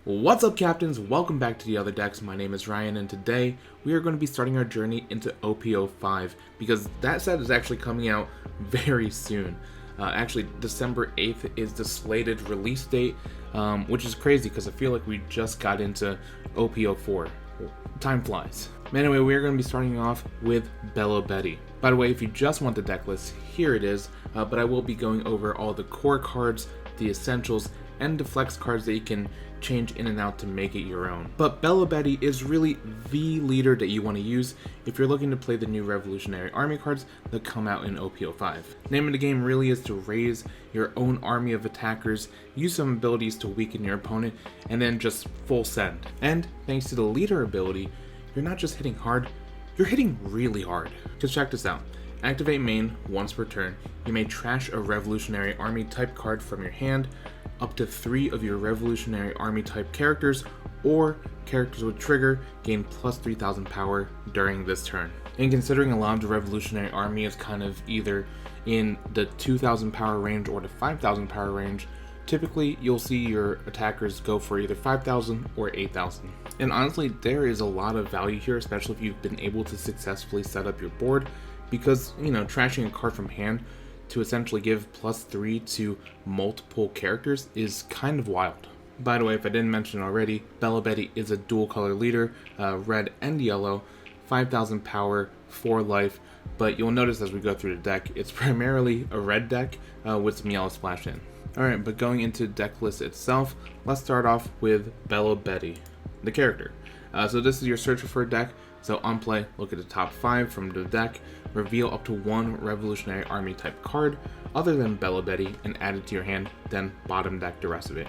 What's up, captains? Welcome back to the other decks. My name is Ryan, and today we are going to be starting our journey into OP05 because that set is actually coming out very soon. Actually, December 8th is the slated release date, which is crazy because I feel like we just got into OP04. Time flies. Anyway, we are going to be starting off with Belo Betty. By the way, if you just want the deck list, here it is, but I will be going over all the core cards, the essentials, and the flex cards that you can change in and out to make it your own. But Belo Betty is really the leader that you want to use if you're looking to play the new Revolutionary Army cards that come out in OP05. Name of the game really is to raise your own army of attackers, use some abilities to weaken your opponent, and then just full send. And thanks to the leader ability, you're not just hitting hard, you're hitting really hard. Because check this out. Activate main once per turn. You may trash a Revolutionary Army type card from your hand, up to 3 of your Revolutionary Army type characters or characters with trigger gain plus 3000 power during this turn. And considering a lot of the Revolutionary Army is kind of either in the 2000 power range or the 5000 power range, typically you'll see your attackers go for either 5000 or 8000. And honestly, there is a lot of value here, especially if you've been able to successfully set up your board, because, trashing a card from hand to essentially give plus 3 to multiple characters is kind of wild. By the way, if I didn't mention already, Belo Betty is a dual color leader, red and yellow, 5000 power, 4 life, but you'll notice as we go through the deck, it's primarily a red deck with some yellow splash in. Alright, but going into the deck list itself, let's start off with Belo Betty, the character. So this is your search for a deck. So on play, look at the top 5 from the deck, reveal up to 1 Revolutionary Army type card other than Belo Betty and add it to your hand, then bottom deck the rest of it.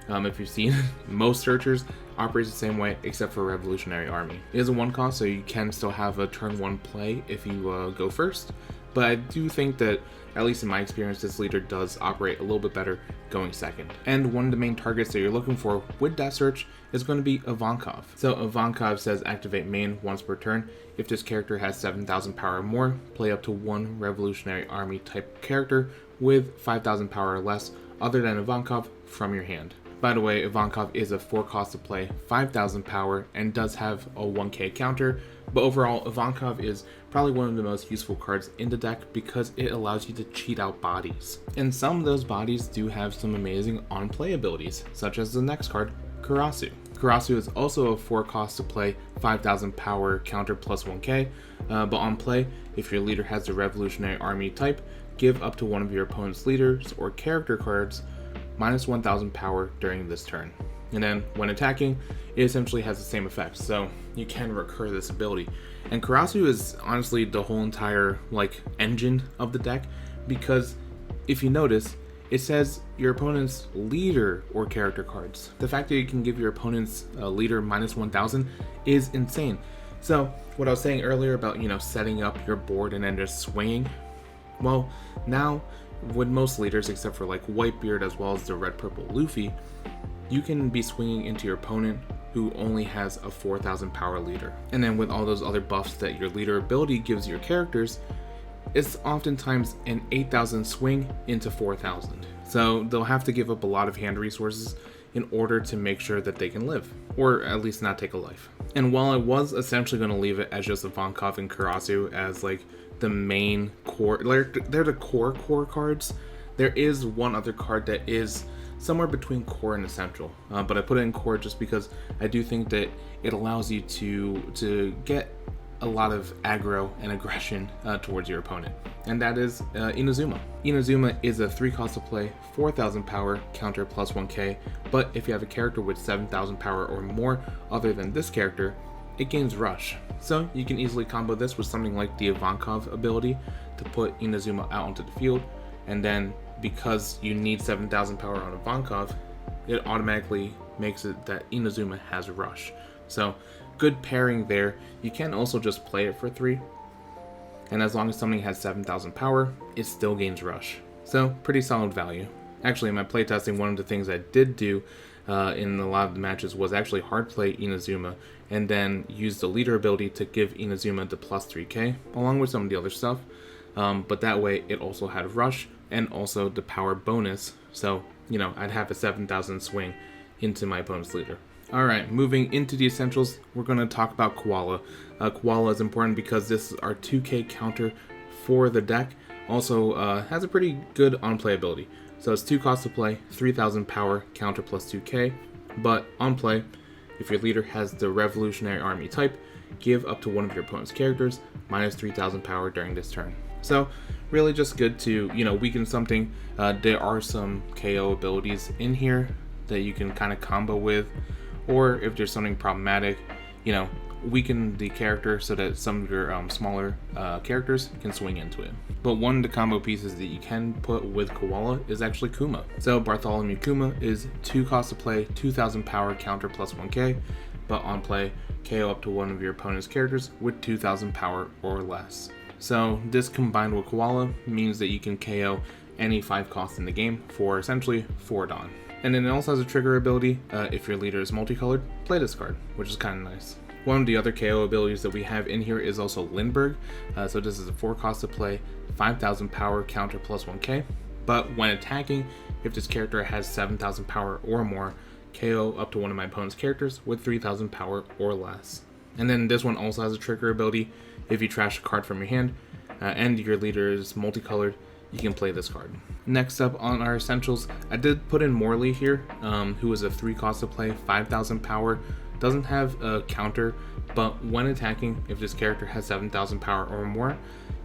If you've seen, most searchers operates the same way except for Revolutionary Army. It is a 1 cost, so you can still have a turn 1 play if you go first, but I do think that, at least in my experience, this leader does operate a little bit better going second. And one of the main targets that you're looking for with that search is going to be Ivankov. So Ivankov says activate main once per turn. If this character has 7000 power or more, play up to 1 Revolutionary Army type character with 5000 power or less other than Ivankov from your hand. By the way, Ivankov is a 4 cost to play, 5000 power, and does have a 1k counter, but overall Ivankov is probably one of the most useful cards in the deck because it allows you to cheat out bodies. And some of those bodies do have some amazing on-play abilities, such as the next card, Karasu. Karasu is also a 4 cost to play, 5000 power, counter plus 1k, but on play, if your leader has the Revolutionary Army type, give up to one of your opponent's leaders or character cards minus 1000 power during this turn. And then when attacking, it essentially has the same effect, so you can recur this ability. And Karasu is honestly the whole entire engine of the deck, because if you notice, it says your opponent's leader or character cards. The fact that you can give your opponent's leader minus 1000 is insane. So what I was saying earlier about setting up your board and then just swinging, well, now with most leaders except for Whitebeard as well as the red purple Luffy, you can be swinging into your opponent who only has a 4000 power leader. And then with all those other buffs that your leader ability gives your characters, it's oftentimes an 8000 swing into 4000. So they'll have to give up a lot of hand resources in order to make sure that they can live, or at least not take a life. And while I was essentially going to leave it as just Ivankov and Karasu as the main core, they're the core cards, there is one other card that is somewhere between core and essential, but I put it in core just because I do think that it allows you to get a lot of aggro and aggression towards your opponent, and that is Inazuma. Inazuma is a 3 cost to play, 4000 power, counter plus 1k, but if you have a character with 7000 power or more other than this character, it gains rush. So you can easily combo this with something like the Ivankov ability to put Inazuma out onto the field, and then because you need 7000 power on Ivankov, it automatically makes it that Inazuma has rush. So good pairing there. You can also just play it for 3, and as long as something has 7000 power, it still gains rush. So pretty solid value. Actually, in my playtesting, one of the things I did do in a lot of the matches was actually hard play Inazuma and then use the leader ability to give Inazuma the plus 3k along with some of the other stuff, but that way it also had rush and also the power bonus, so I'd have a 7000 swing into my opponent's leader. Alright, moving into the essentials, we're going to talk about Koala. Koala is important because this is our 2k counter for the deck. Also has a pretty good on play ability. So it's 2 costs to play, 3000 power, counter plus 2k. But on play, if your leader has the Revolutionary Army type, give up to one of your opponent's characters minus 3000 power during this turn. So really just good to, weaken something. There are some KO abilities in here that you can kind of combo with, or if there's something problematic, weaken the character so that some of your smaller characters can swing into it. But one of the combo pieces that you can put with Koala is actually Kuma. So Bartholomew Kuma is 2 costs to play, 2000 power, counter plus 1k, but on play, KO up to one of your opponent's characters with 2000 power or less. So this combined with Koala means that you can KO any 5 costs in the game for essentially 4 Dawn. And then it also has a trigger ability. If your leader is multicolored, play this card, which is kind of nice. One of the other KO abilities that we have in here is also Lindbergh. So this is a 4 cost to play, 5000 power, counter plus 1k. But when attacking, if this character has 7000 power or more, KO up to one of my opponent's characters with 3000 power or less. And then this one also has a trigger ability. If you trash a card from your hand and your leader is multicolored, you can play this card. Next up on our essentials, I did put in Morley here, who is a 3 cost to play, 5000 power, doesn't have a counter, but when attacking, if this character has 7000 power or more,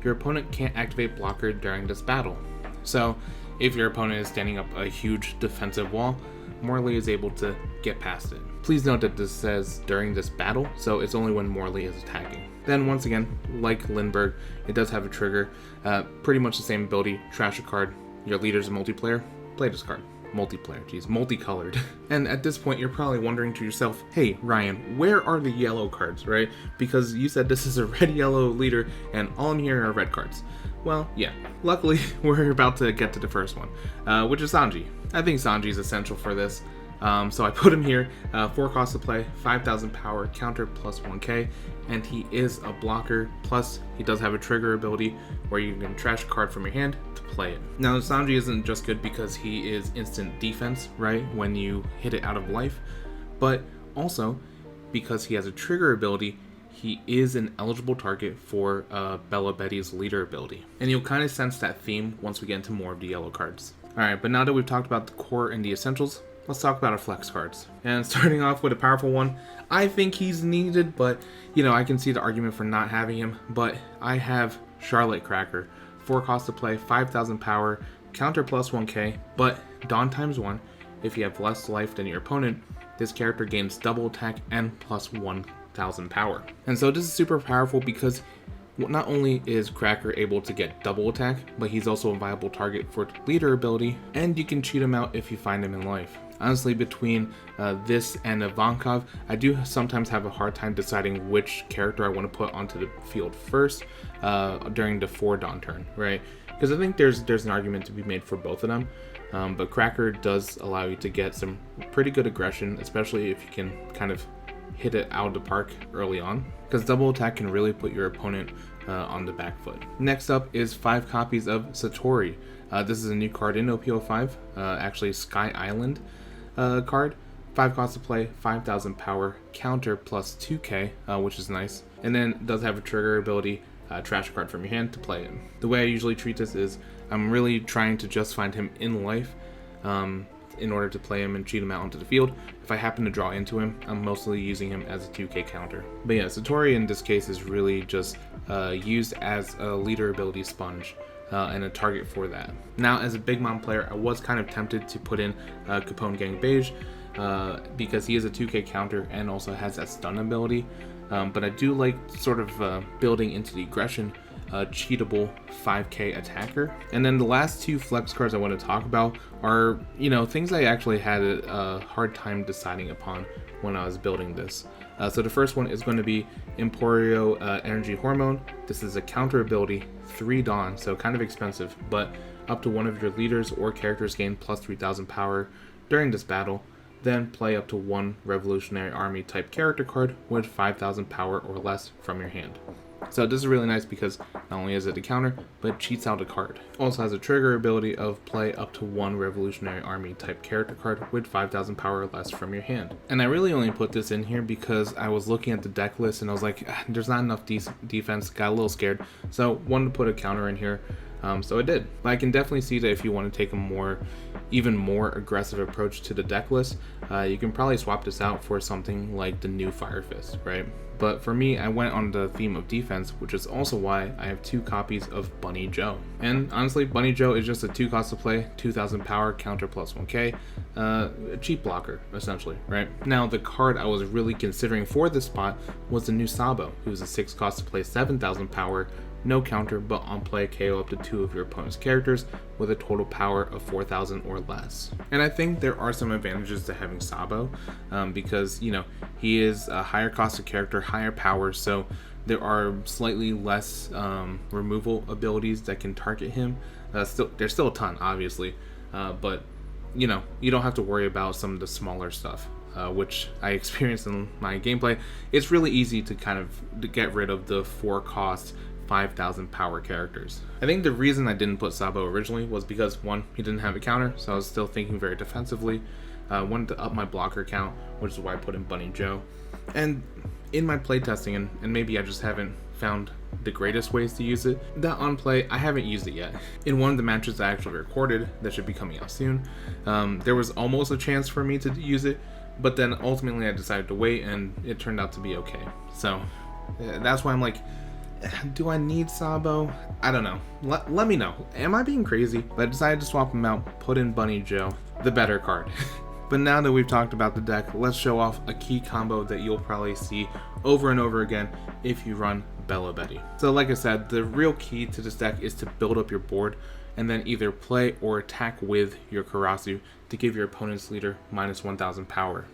your opponent can't activate blocker during this battle. So if your opponent is standing up a huge defensive wall, Morley is able to get past it. Please note that this says during this battle, so it's only when Morley is attacking. Then once again, like Lindbergh, it does have a trigger, pretty much the same ability, trash a card, your leader's a multiplayer, play this card. Multicolored. And at this point, you're probably wondering to yourself, hey, Ryan, where are the yellow cards, right? Because you said this is a red-yellow leader, and all I'm hearing are red cards. Well, yeah, luckily, we're about to get to the first one, which is Sanji. I think Sanji is essential for this. So I put him here, 4 costs to play, 5000 power, counter plus 1k, and he is a blocker, plus he does have a trigger ability where you can trash a card from your hand to play it. Now Sanji isn't just good because he is instant defense, right, when you hit it out of life, but also because he has a trigger ability, he is an eligible target for Belo Betty's leader ability. And you'll kind of sense that theme once we get into more of the yellow cards. Alright, but now that we've talked about the core and the essentials, let's talk about our flex cards. And starting off with a powerful one, I think he's needed, but I can see the argument for not having him. But I have Charlotte Cracker, 4 costs to play, 5000 power, counter plus 1k, but Dawn times 1. If you have less life than your opponent, this character gains double attack and plus 1000 power. And so this is super powerful because not only is Cracker able to get double attack, but he's also a viable target for leader ability, and you can cheat him out if you find him in life. Honestly, between this and Ivankov, I do sometimes have a hard time deciding which character I want to put onto the field first during the 4 Dawn turn, right? Because I think there's an argument to be made for both of them, but Cracker does allow you to get some pretty good aggression, especially if you can kind of hit it out of the park early on, because double attack can really put your opponent on the back foot. Next up is 5 copies of Satori. This is a new card in OP05, actually Sky Island card. 5 costs to play, 5000 power, counter plus 2k, which is nice. And then does have a trigger ability, trash a card from your hand to play it. The way I usually treat this is I'm really trying to just find him in life in order to play him and cheat him out onto the field. If I happen to draw into him, I'm mostly using him as a 2k counter. But yeah, Satori in this case is really just used as a leader ability sponge. And a target for that. Now, as a Big Mom player, I was kind of tempted to put in Capone Gang Beige because he is a 2k counter and also has that stun ability. But I do like sort of building into the aggression cheatable 5k attacker. And then the last 2 flex cards I want to talk about are, things I actually had a hard time deciding upon when I was building this. So the first one is going to be Emporio Energy Hormone. This is a counter ability, 3 Dawn, so kind of expensive, but up to one of your leaders or characters gain plus 3000 power during this battle. Then play up to 1 Revolutionary Army type character card with 5000 power or less from your hand. So this is really nice because not only is it a counter, but it cheats out a card. Also has a trigger ability of play up to one Revolutionary Army type character card with 5,000 power or less from your hand. And I really only put this in here because I was looking at the deck list and I was like, there's not enough defense, got a little scared. So wanted to put a counter in here. So I did. But I can definitely see that if you want to take a even more aggressive approach to the deck list, you can probably swap this out for something like the new Fire Fist, right? But for me, I went on the theme of defense, which is also why I have 2 copies of Bunny Joe. And honestly, Bunny Joe is just a 2 cost to play, 2,000 power, counter plus 1k, a cheap blocker, essentially, right? Now, the card I was really considering for this spot was the new Sabo, who's a 6 cost to play, 7,000 power, no counter, but on play KO up to 2 of your opponent's characters with a total power of 4,000 or less. And I think there are some advantages to having Sabo because, you know, he is a higher cost of character, higher power, so there are slightly less removal abilities that can target him. There's still a ton, obviously, but, you know, you don't have to worry about some of the smaller stuff. Which I experienced in my gameplay. It's really easy to kind of get rid of the 4 cost 5,000 power characters. I think the reason I didn't put Sabo originally was because 1, he didn't have a counter, so I was still thinking very defensively. Wanted to up my blocker count, which is why I put in Bunny Joe. And in my playtesting, and maybe I just haven't found the greatest ways to use it, that on play, I haven't used it yet. In one of the matches I actually recorded, that should be coming out soon, there was almost a chance for me to use it, but then ultimately I decided to wait, and it turned out to be okay. So that's why I'm like, do I need Sabo? I don't know. Let me know. Am I being crazy? But I decided to swap him out, put in Bunny Joe, the better card. But now that we've talked about the deck, let's show off a key combo that you'll probably see over and over again if you run Belo Betty. So like I said, the real key to this deck is to build up your board and then either play or attack with your Karasu to give your opponent's leader minus 1,000 power.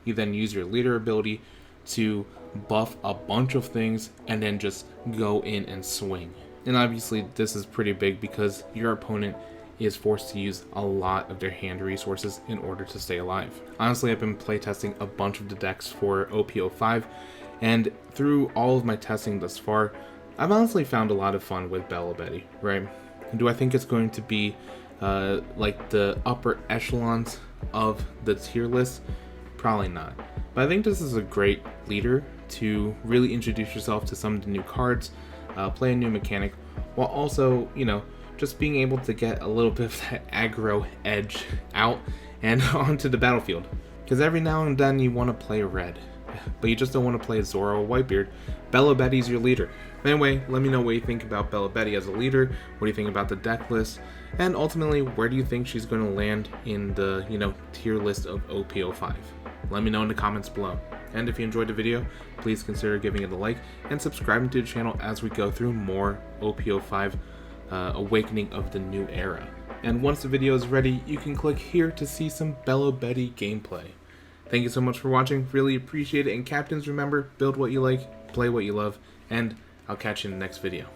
You then use your leader ability to buff a bunch of things and then just go in and swing. And obviously this is pretty big because your opponent is forced to use a lot of their hand resources in order to stay alive. Honestly, I've been playtesting a bunch of the decks for OP05, and through all of my testing thus far, I've honestly found a lot of fun with Belo Betty, right? Do I think it's going to be like the upper echelons of the tier list? Probably not. But I think this is a great leader to really introduce yourself to some of the new cards, play a new mechanic, while also, you know, just being able to get a little bit of that aggro edge out and onto the battlefield. Because every now and then you want to play red, but you just don't want to play Zoro or Whitebeard. Belo Betty's your leader. Anyway, let me know what you think about Belo Betty as a leader, what do you think about the deck list, and ultimately, where do you think she's going to land in the, you know, tier list of OP05? Let me know in the comments below. And if you enjoyed the video, please consider giving it a like and subscribing to the channel as we go through more OP05 Awakening of the New Era. And once the video is ready, you can click here to see some Belo Betty gameplay. Thank you so much for watching, really appreciate it, and captains, remember, build what you like, play what you love, and I'll catch you in the next video.